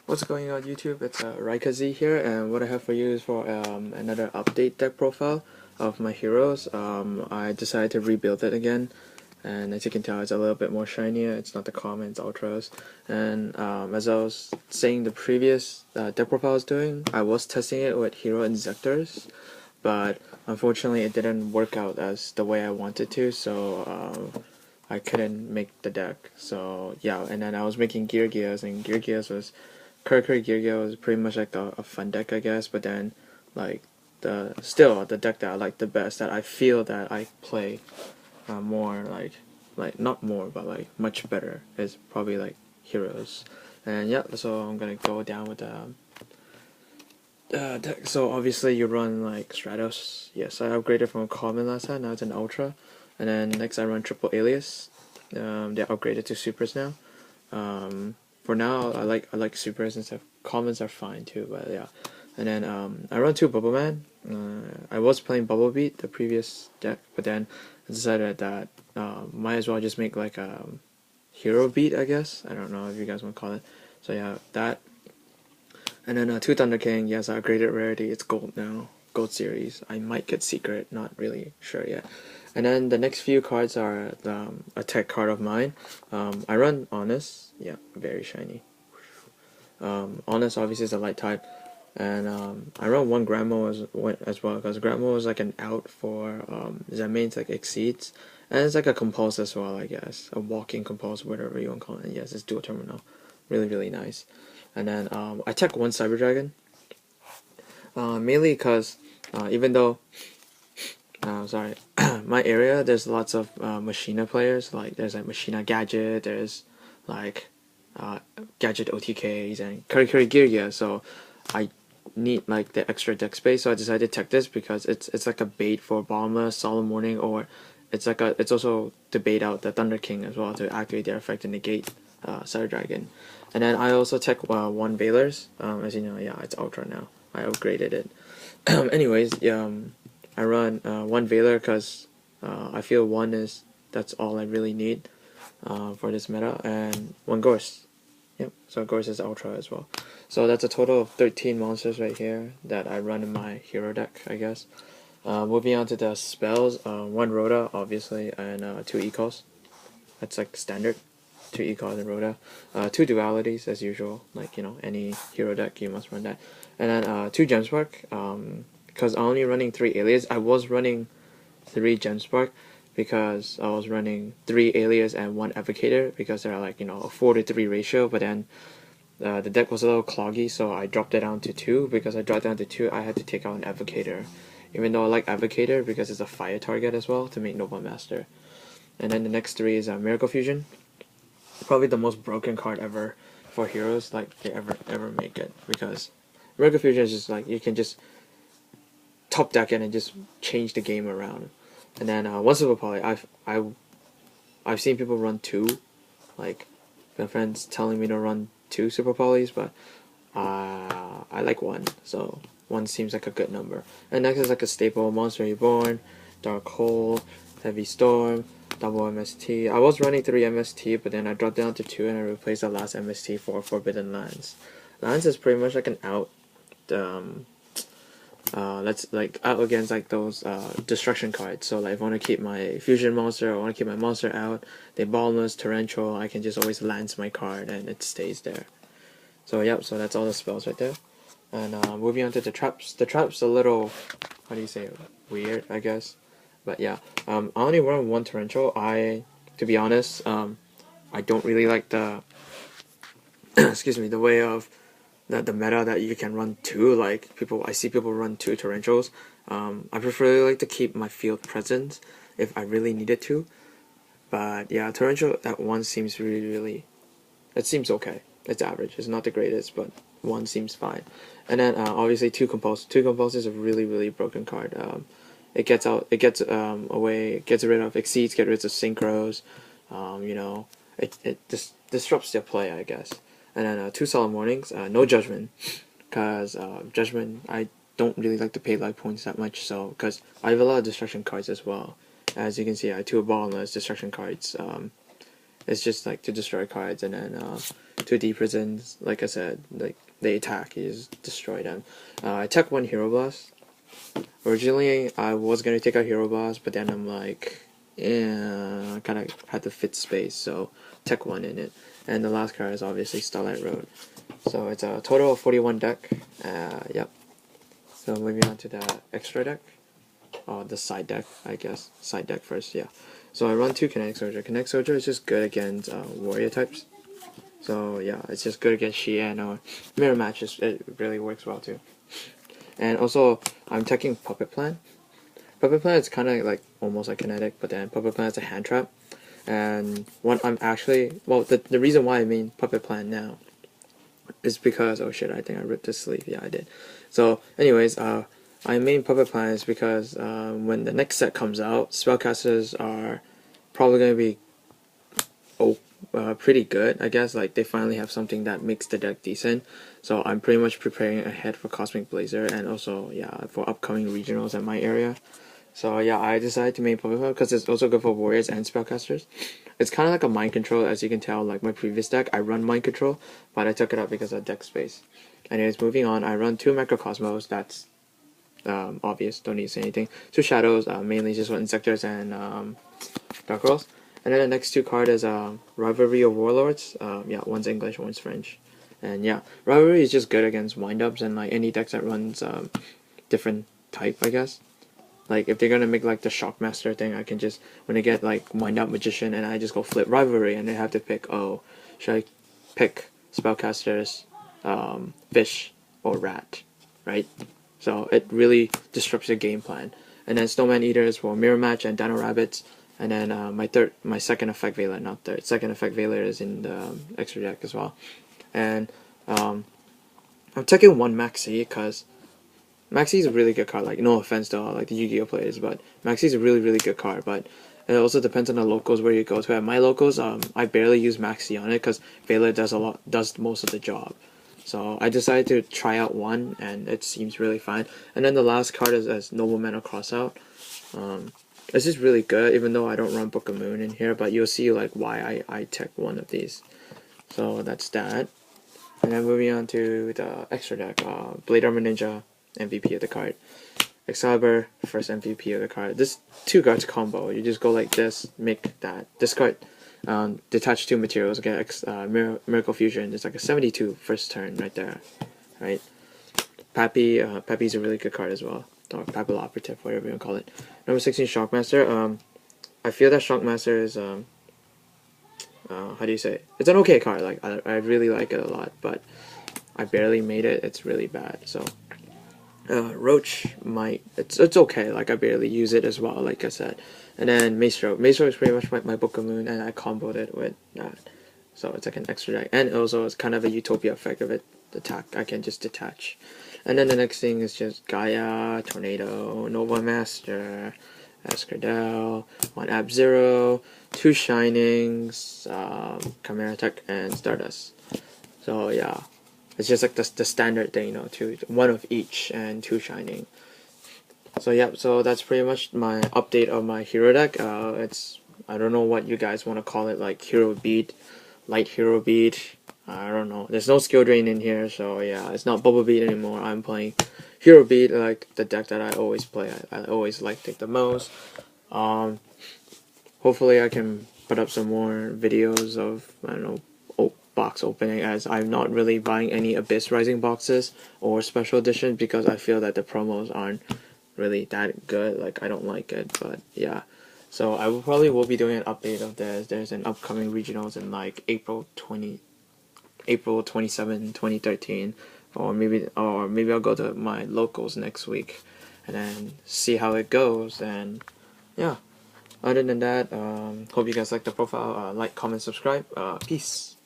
What's going on YouTube? It's Raikazi here, and what I have for you is for another update deck profile of my heroes. I decided to rebuild it again, and as you can tell, it's a little bit more shinier. It's not the common, it's ultras. And as I was saying, the previous deck profile I was doing, I was testing it with hero injectors, but unfortunately, it didn't work out as the way I wanted to. So I couldn't make the deck. So yeah, and then I was making Gear Gears, and Gear Gears was Kurkuri Gear was pretty much like a fun deck, I guess. But then, like the deck that I like the best, that I feel that I play more like not more, but like much better, is probably like Heroes. And yeah, so I'm gonna go down with the deck. So obviously you run like Stratos. Yes, I upgraded from a common last time. Now it's an Ultra. And then next I run Triple Alias. They're upgraded to supers now. For now, I like supers and stuff. Commons are fine too, but yeah. And then I run 2 Bubble Man. I was playing Bubble Beat the previous deck, but then I decided that might as well just make like a Hero Beat, I guess. I don't know if you guys want to call it. So yeah, that. And then 2 Thunder King. Yes, I upgraded rarity. It's gold now. Gold series. I might get secret. Not really sure yet. And then the next few cards are a tech card of mine. I run Honest. Yeah, very shiny. Honest obviously is a light type. And I run 1 Grandma as well, because Grandma is like an out for Zemain's like Exceeds. And it's like a compulse as well, I guess. A walking compulse, whatever you want to call it. Yes, it's dual terminal. Really, really nice. And then I tech 1 Cyber Dragon. Mainly because even though sorry, my area, there's lots of Machina players. Like there's like Machina Gadget, there's like Gadget OTKs and Kurikuri Gear. So I need like the extra deck space. So I decided to tech this because it's like a bait for Balma, Solemn Warning, or it's also to bait out the Thunder King as well to activate their effect and negate Cyber Dragon. And then I also tech 1 Baylors. As you know, yeah, it's Ultra now. I upgraded it. Anyways, I run 1 Valor because I feel that's all I really need for this meta, and 1 Gorse. Yep, so Gorse is Ultra as well. So that's a total of 13 monsters right here that I run in my hero deck, I guess. Moving on to the spells, 1 Rhoda, obviously, and 2 Ecos. That's like standard. 2 Ecos and Rhoda. 2 Dualities, as usual. Like, any hero deck, you must run that. And then 2 Gemspark, because I'm only running 3 Alias. I was running 3 Gemspark because I was running 3 Alias and 1 Evocator, because they're like, a 4-to-3 ratio, but then the deck was a little cloggy, so I dropped it down to 2. Because I dropped down to 2, I had to take out an Evocator. Even though I like Evocator because it's a fire target as well to make Nova Master. And then the next 3 is Miracle Fusion. Probably the most broken card ever for heroes, like they ever make it, because Miracle Fusion is just like you can just top deck it and just change the game around. And then 1 Super Poly, I've seen people run 2, like my friends telling me to run 2 Super Polys, but I like 1, so 1 seems like a good number. And next is like a staple: Monster Reborn, Dark Hole, Heavy Storm, double MST. I was running 3 MST, but then I dropped down to 2 and I replaced the last MST for Forbidden Lands. Lands is pretty much like an out. Let's like out against like those destruction cards. So like if I want to keep my fusion monster, I want to keep my monster out, they Balmus, Torrential, I can just always lance my card and it stays there. So yep, so that's all the spells right there. And moving on to the traps. The traps a little, how do you say it? Weird, I guess. But yeah, I only run 1 Torrential. To be honest, I don't really like the excuse me, the way of the meta that you can run 2. Like I see people run 2 Torrentials. I prefer like to keep my field present if I really needed to. But yeah, Torrential at 1 seems really, it seems okay. It's average. It's not the greatest, but 1 seems fine. And then obviously 2 Compulse. 2 Compulse is a really broken card. It gets away, it gets rid of Exceeds, gets rid of Synchros. It just disrupts their play, I guess. And then 2 Solemn Warnings. No Judgment, because Judgment, I don't really like to pay life points that much. So because I have a lot of destruction cards as well. As you can see, I have 2 Ballas destruction cards. It's just like to destroy cards, and then 2D prisons, like I said, like they attack, you just destroy them. I took one Hero Blast. Originally, I was gonna take out Hero Blast, but then I'm like, yeah, I kind of had to fit space, so tech one in it. And the last card is obviously Starlight Road. So it's a total of 41 deck. Yep. So moving on to the extra deck. Oh, the side deck, I guess. Side deck first, yeah. So I run 2 Kinetic Soldier. Kinetic Soldier is just good against warrior types. So yeah, it's just good against Xian or mirror matches. It really works well too. And also, I'm taking Puppet Plan. Puppet Plan is kind of like almost like kinetic, but then Puppet Plan is a hand trap. And what I'm actually, well, the reason why I mean Puppet Plan now is because, oh shit, I think I ripped this sleeve. Yeah, I did. So, anyways, I mean Puppet Plan is because when the next set comes out, spellcasters are probably going to be pretty good, I guess. Like, they finally have something that makes the deck decent. So I'm pretty much preparing ahead for Cosmic Blazer and also, yeah, for upcoming regionals at my area. So yeah, I decided to make Puppet Plan because it's also good for warriors and spellcasters. It's kind of like a mind control, as you can tell. Like my previous deck, I run mind control, but I took it out because of deck space. Anyways, moving on, I run 2 Macrocosmos. That's obvious. Don't need to say anything. 2 Shadows, mainly just for Insectors and Dark Rolls. And then the next 2 cards is Rivalry of Warlords. Yeah, one's English, one's French. And yeah, Rivalry is just good against wind-ups and like any decks that runs different type, I guess. Like, if they're gonna make, like, the Shockmaster thing, I can just, when I get, like, Wind Up Magician, and I just go flip Rivalry, and they have to pick, oh, should I pick Spellcasters, Fish, or Rat, right? So, it really disrupts your game plan. And then Snowman Eaters for Mirror Match and Dino Rabbits, and then my second effect Veiler, not third, second effect Veiler is in the extra deck as well. And, I'm taking 1 Maxi, because Maxi is a really good card. Like, no offense to all like the Yu-Gi-Oh players, but Maxi is a really, really good card. But it also depends on the locals where you go to. At my locals, I barely use Maxi on it because Veiler does most of the job. So I decided to try out 1, and it seems really fine. And then the last card is Nobleman of Crossout. It's just really good, even though I don't run Book of Moon in here. But you'll see like why I tech 1 of these. So that's that. And then moving on to the extra deck, Blade Armor Ninja. MVP of the card. Excalibur, first MVP of the card. This 2 cards combo. You just go like this, make that. Discard, detach 2 materials, get Miracle Fusion. It's like a 72 first turn right there. Right? Pappy, Pappy's a really good card as well. Or Papal Operative, whatever you want to call it. Number 16, Shockmaster. I feel that Shockmaster is, how do you say it? It's an okay card. Like, I really like it a lot, but I barely made it. It's really bad, so. Roach it's okay, like I barely use it as well, like I said. And then Maestro is pretty much my Book of Moon, and I comboed it with that. So it's like an extra deck, and also it's kind of a Utopia effect of it, attack, I can just detach. And then the next thing is just Gaia, Tornado, Nova Master, Escardel, 1 Ab-Zero, 2 Shinings, Chimera Tech, and Stardust. So yeah. It's just like the standard thing, you know, 1 of each and 2 shining. So yeah, so that's pretty much my update of my hero deck. It's, I don't know what you guys want to call it, like Hero Beat, Light Hero Beat. I don't know. There's no skill drain in here, so yeah, it's not Bubble Beat anymore. I'm playing Hero Beat, like the deck that I always play. I always like it the most. Hopefully I can put up some more videos of, I don't know, box opening, as I'm not really buying any Abyss Rising boxes or special edition because I feel that the promos aren't really that good. Like, I don't like it, but yeah. So I will be doing an update of this. There's an upcoming regionals in like April 27, 2013, or maybe I'll go to my locals next week and then see how it goes. And yeah, other than that, hope you guys like the profile. Like, comment, subscribe. Peace.